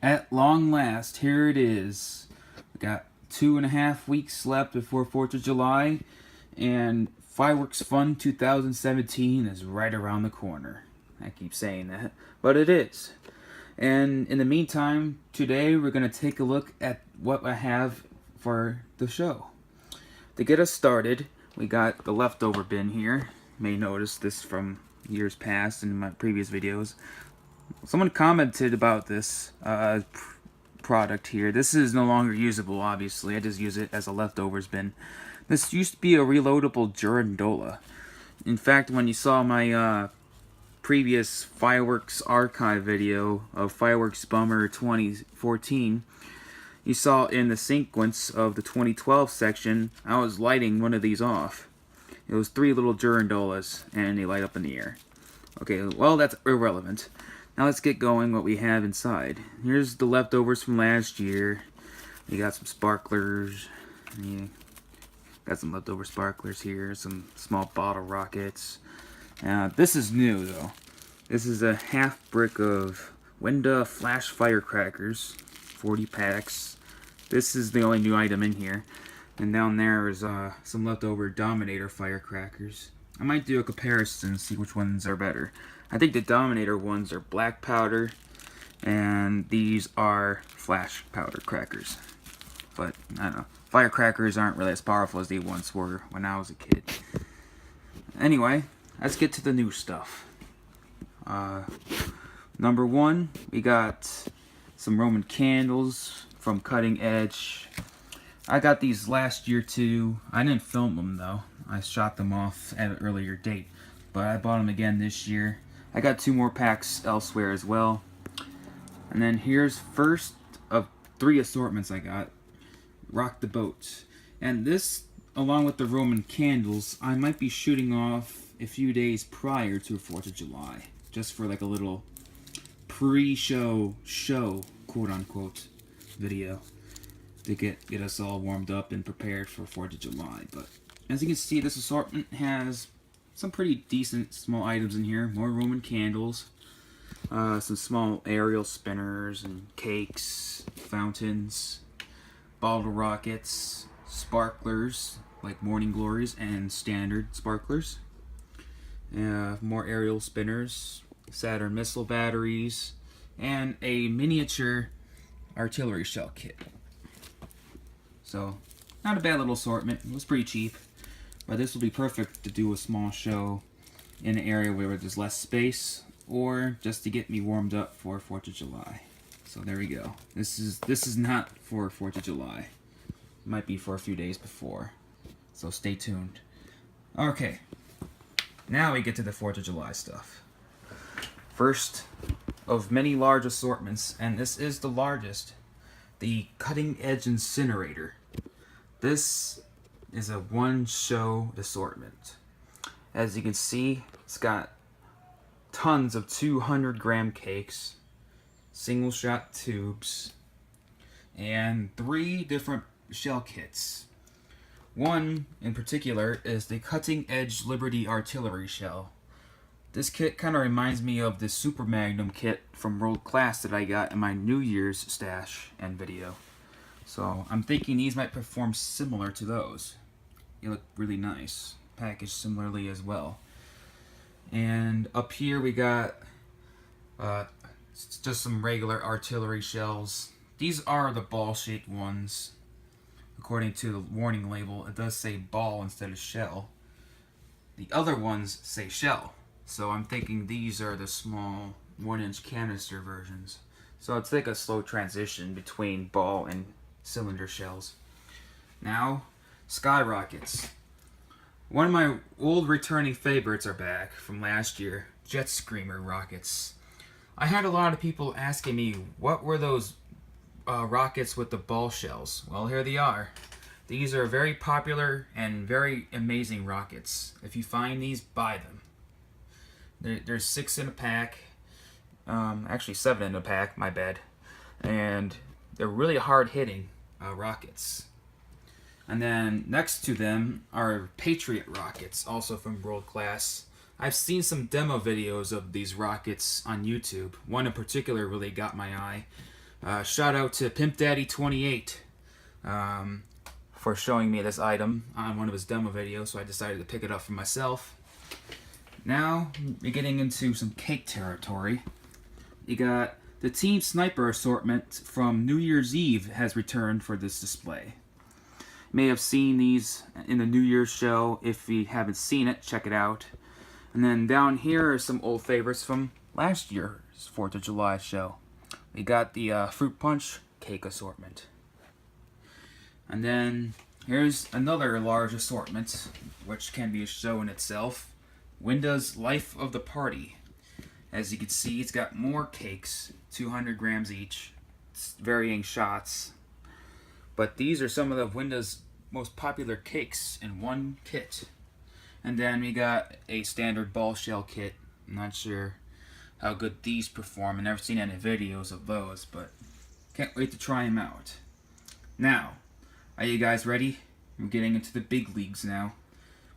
At long last, here it is. We got 2.5 weeks left before 4th of July, and Fireworks Fun 2017 is right around the corner. I keep saying that, but it is. And in the meantime, today we're going to take a look at what I have for the show. To get us started, we got the leftover bin here. You may notice this from years past in my previous videos. Someone commented about this product here. This is no longer usable, obviously. I just use it as a leftovers bin. This used to be a reloadable Girandola. In fact, when you saw my previous Fireworks archive video of Fireworks Bummer 2014, you saw in the sequence of the 2012 section, I was lighting one of these off. It was 3 little Girandolas, and they light up in the air. Okay, well, that's irrelevant. Now let's get going what we have inside. Here's the leftovers from last year. We got some sparklers. Yeah, got some leftover sparklers here. Some small bottle rockets. This is new though. This is a half brick of Winda flash firecrackers. 40 packs. This is the only new item in here. And down there is some leftover Dominator firecrackers. I might do a comparison and see which ones are better. I think the Dominator ones are black powder, and these are flash powder crackers. But, I don't know. Firecrackers aren't really as powerful as they once were when I was a kid. Anyway, let's get to the new stuff. Number 1, we got some Roman candles from Cutting Edge. I got these last year too. I didn't film them though. I shot them off at an earlier date. But I bought them again this year. I got 2 more packs elsewhere as well. And then here's first of 3 assortments I got. Rock the Boat. And this, along with the Roman candles, I might be shooting off a few days prior to 4th of July. Just for like a little pre-show, quote-unquote, video. To get us all warmed up and prepared for 4th of July. But as you can see, this assortment has some pretty decent small items in here. More Roman candles, some small aerial spinners and cakes, fountains, bottle rockets, sparklers like Morning Glories and standard sparklers, more aerial spinners, Saturn missile batteries, and a miniature artillery shell kit. So, not a bad little assortment. It was pretty cheap. But this will be perfect to do a small show in an area where there's less space, or just to get me warmed up for 4th of July. So there we go. This is not for 4th of July. It might be for a few days before. So stay tuned. Okay. Now we get to the 4th of July stuff. First of many large assortments, and this is the largest, the Cutting Edge Incinerator. This is a one-show assortment. As you can see, it's got tons of 200-gram cakes, single-shot tubes, and 3 different shell kits. One, in particular, is the Cutting Edge Liberty Artillery Shell. This kit kind of reminds me of the Super Magnum kit from World Class that I got in my New Year's stash and video. So I'm thinking these might perform similar to those. They look really nice. Packaged similarly as well. And up here we got just some regular artillery shells. These are the ball-shaped ones. According to the warning label, it does say ball instead of shell. The other ones say shell. So I'm thinking these are the small 1-inch canister versions. So it's like a slow transition between ball and cylinder shells. Now, skyrockets. One of my old returning favorites are back from last year, Jet Screamer rockets. I had a lot of people asking me, what were those rockets with the ball shells? Well, here they are. These are very popular and very amazing rockets. If you find these, buy them. There's 6 in a pack. Actually 7 in a pack, my bad. And they're really hard-hitting rockets. And then next to them are Patriot rockets, also from World Class. I've seen some demo videos of these rockets on YouTube. One in particular really got my eye. Shout out to Pimp Daddy 28 for showing me this item on one of his demo videos, so I decided to pick it up for myself. Now, we're getting into some cake territory. You got the Team Sniper assortment from New Year's Eve has returned for this display. You may have seen these in the New Year's show. If you haven't seen it, check it out. And then down here are some old favorites from last year's 4th of July show. We got the fruit punch cake assortment. And then here's another large assortment, which can be a show in itself. Winda's Life of the Party. As you can see, it's got more cakes, 200 grams each. It's varying shots. But these are some of the Winda's most popular cakes in one kit. And then we got a standard ball shell kit. I'm not sure how good these perform. I've never seen any videos of those, but can't wait to try them out. Now, are you guys ready? We're getting into the big leagues now.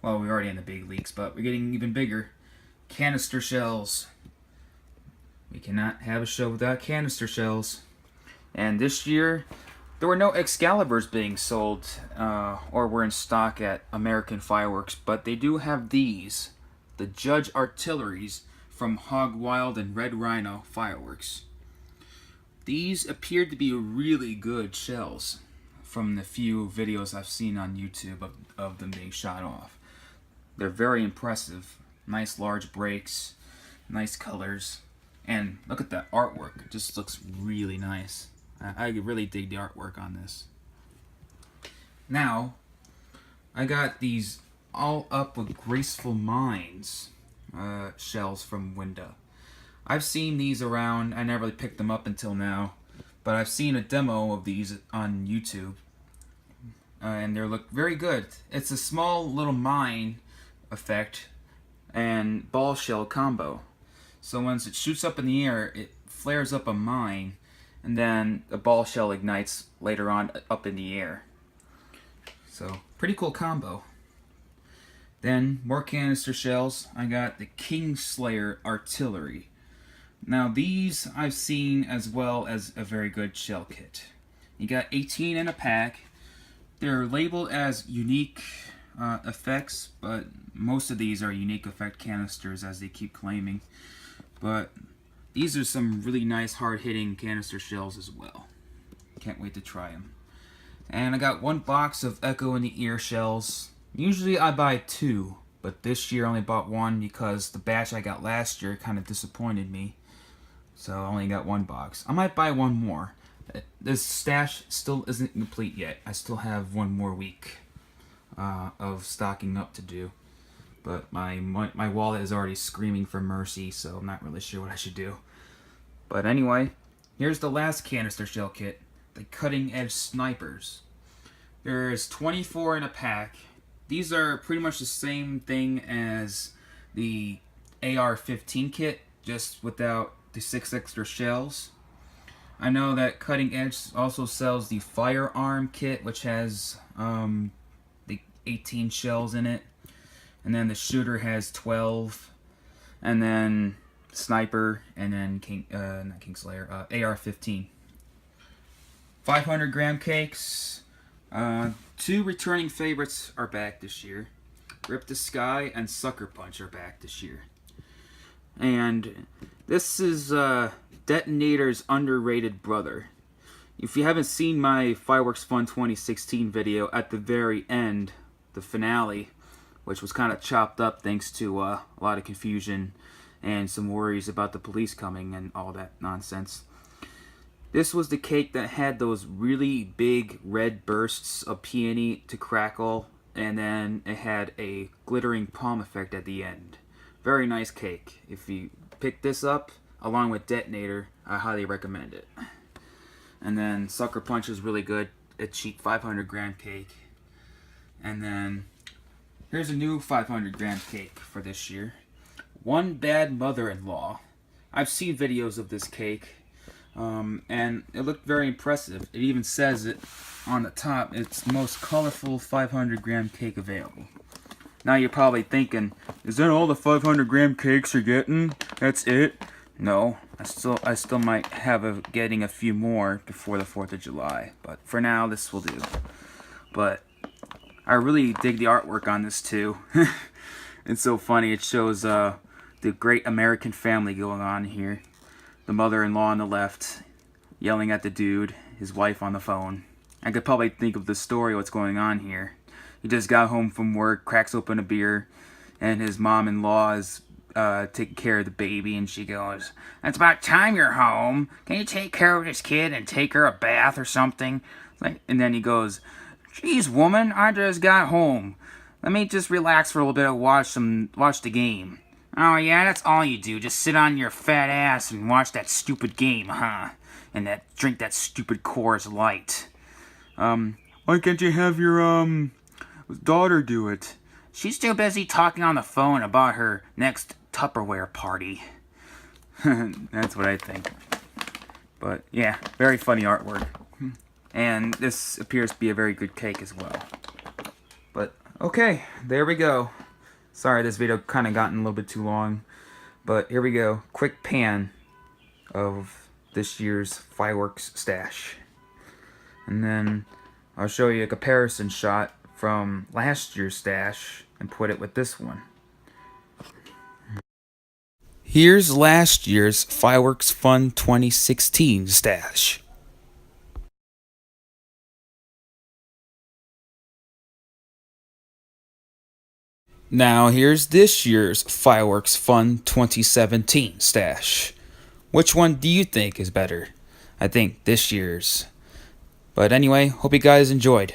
Well, we're already in the big leagues, but we're getting even bigger. Canister shells. We cannot have a show without canister shells. And this year, there were no Excaliburs being sold or were in stock at American Fireworks, but they do have these, the Judge Artilleries from Hog Wild and Red Rhino Fireworks. These appeared to be really good shells from the few videos I've seen on YouTube of them being shot off. They're very impressive. Nice large breaks, nice colors, and look at that artwork. It just looks really nice. I really dig the artwork on this. Now, I got these All Up with Graceful Minds shells from Winda. I've seen these around. I never really picked them up until now, but I've seen a demo of these on YouTube, and they look very good. It's a small little mine effect and ball shell combo. So once it shoots up in the air, it flares up a mine, and then the ball shell ignites later on up in the air. So pretty cool combo. Then more canister shells. I got the Kingslayer Artillery. Now these I've seen as well as a very good shell kit. You got 18 in a pack. They're labeled as unique effects, but most of these are unique effect canisters, as they keep claiming. But these are some really nice hard-hitting canister shells as well. Can't wait to try them. And I got one box of Echo in the Ear shells. Usually I buy two, but this year I only bought one because the batch I got last year kind of disappointed me. So I only got one box. I might buy one more. This stash still isn't complete yet. I still have one more week of stocking up to do. But my wallet is already screaming for mercy, so I'm not really sure what I should do. But anyway, here's the last canister shell kit, the Cutting Edge Snipers. There's 24 in a pack. These are pretty much the same thing as the AR-15 kit, just without the 6 extra shells. I know that Cutting Edge also sells the Firearm kit, which has the 18 shells in it. And then the shooter has 12. And then Sniper, and then not Kingslayer, AR-15. 500 gram cakes. Two returning favorites are back this year. Rip the Sky and Sucker Punch are back this year. And this is Detonator's underrated brother. If you haven't seen my Fireworks Fun 2016 video, at the very end, the finale, which was kind of chopped up thanks to a lot of confusion and some worries about the police coming and all that nonsense. This was the cake that had those really big red bursts of peony to crackle, and then it had a glittering palm effect at the end. Very nice cake. If you pick this up along with Detonator, I highly recommend it. And then Sucker Punch is really good. A cheap 500 gram cake. And then here's a new 500 gram cake for this year. One Bad Mother-in-Law. I've seen videos of this cake, and it looked very impressive. It even says it on the top. It's the most colorful 500 gram cake available. Now you're probably thinking, is that all the 500 gram cakes you're getting? That's it? No, I still might have getting a few more before the 4th of July, but for now this will do. But I really dig the artwork on this too. It's so funny. It shows the great American family going on here. The mother-in-law on the left yelling at the dude, his wife on the phone. I could probably think of the story what's going on here. He just got home from work, cracks open a beer, and his mom-in-law is taking care of the baby, and she goes, "It's about time you're home. Can you take care of this kid and take her a bath or something?" And then he goes, "Geez, woman, I just got home. Let me just relax for a little bit and watch the game." "Oh yeah, that's all you do. Just sit on your fat ass and watch that stupid game, huh? And drink that stupid Coors Light." Why can't you have your daughter do it?" "She's too busy talking on the phone about her next Tupperware party." That's what I think. But yeah, very funny artwork. And this appears to be a very good cake as well. But okay, there we go. Sorry, this video kind of gotten a little bit too long. But here we go. Quick pan of this year's fireworks stash. And then I'll show you a comparison shot from last year's stash and put it with this one. Here's last year's Fireworks Fun 2016 stash. Now here's this year's Fireworks Fun 2017 stash. Which one do you think is better? I think this year's. But anyway, hope you guys enjoyed.